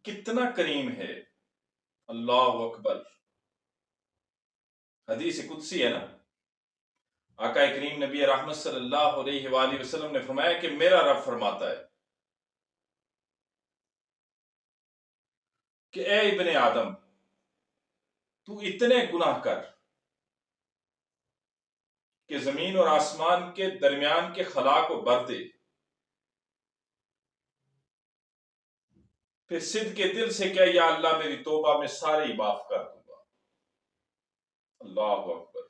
کتنا کریم ہے. اللہ اکبر. حدیث قدسی ہے نا. آقا کریم نبی رحمت صلی اللہ علیہ وآلہ وسلم نے فرمایا کہ میرا رب فرماتا ہے کہ اے ابن آدم، تو اتنے گناہ کر کہ زمین اور آسمان کے درمیان کے خلا کو بھر دے، پھر صدق کے دل سے کہ یا اللہ میری توبہ میں سارے ہی معاف کر دوں گا. اللہ اکبر.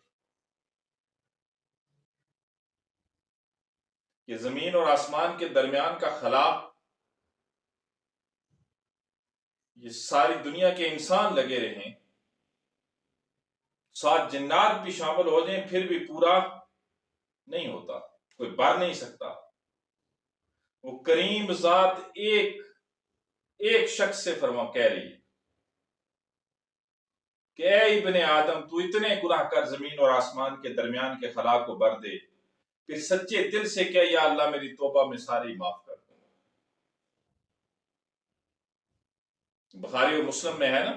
کہ زمین اور آسمان کے درمیان کا خلا، یہ ساری دنیا کے انسان لگے رہیں، 7 جنات بھی شامل ہو جائیں پھر بھی پورا نہیں ہوتا، کوئی بھر نہیں سکتا. وہ کریم ذات ایک شخص سے کہہ رہی ہے کہ اے ابن آدم، تو اتنے گناہ کر زمین اور آسمان کے درمیان کے خلا کو بھر دے، پھر سچے دل سے کہ یا اللہ میری توبہ میں ساری معاف کر دو. بخاری اور مسلم میں ہے نا.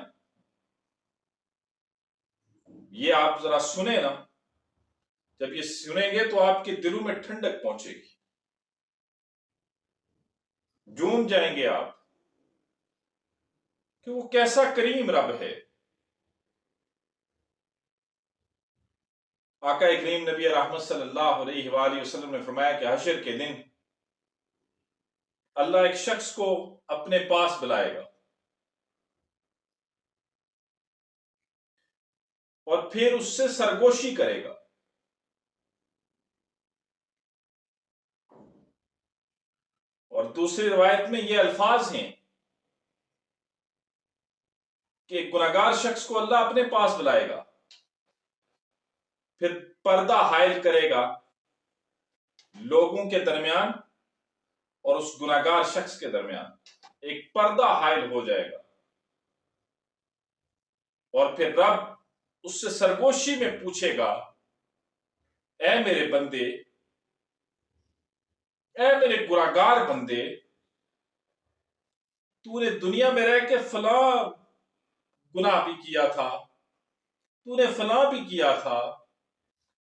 یہ آپ ذرا سنیں نا، جب یہ سنیں گے تو آپ کے دلوں میں ٹھنڈک پہنچے گی، جھوم جائیں گے آپ کہ وہ کیسا کریم رب ہے. آقا کریم نبی رحمت صلی اللہ علیہ وآلہ وسلم نے فرمایا کہ حشر کے دن اللہ ایک شخص کو اپنے پاس بلائے گا اور پھر اس سے سرگوشی کرے گا. اور دوسری روایت میں یہ الفاظ ہیں کہ گناہگار شخص کو اللہ اپنے پاس بلائے گا، پھر پردہ حائل کرے گا لوگوں کے درمیان اور اس گناہگار شخص کے درمیان ایک پردہ حائل ہو جائے گا، اور پھر رب اس سے سرگوشی میں پوچھے گا اے میرے بندے، اے میرے گناہگار بندے، تو نے دنیا میں رہ کے فلاں گناہ بھی کیا تھا، تو نے فلاں بھی کیا تھا،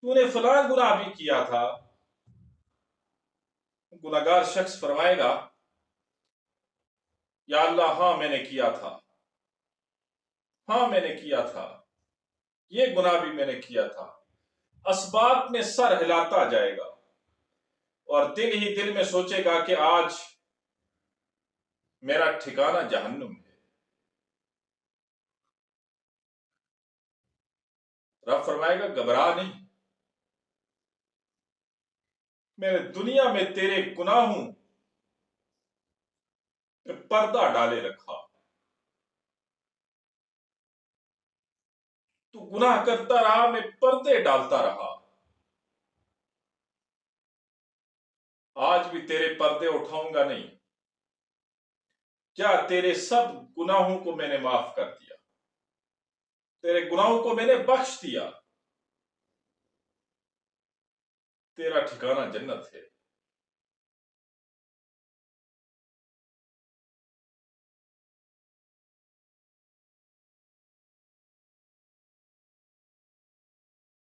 تو نے فلاں گناہ بھی کیا تھا. گناہگار شخص فرمائے گا یا اللہ ہاں میں نے کیا تھا، ہاں میں نے کیا تھا، یہ گناہ بھی میں نے کیا تھا. اسباب میں سر ہلاتا جائے گا اور دل ہی دل میں سوچے گا کہ آج میرا ٹھکانہ جہنم ہے. رب فرمائے گا گھبرا نہیں، میں نے دنیا میں تیرے گناہوں پہ پردہ ڈالے رکھا، تو گناہ کرتا رہا، میں پردے ڈالتا رہا، آج بھی تیرے پردے اٹھاؤں گا نہیں. کیا تیرے سب گناہوں کو میں نے معاف کر دیا، تیرے گناہوں کو میں نے بخش دیا، تیرا ٹھکانہ جنت ہے.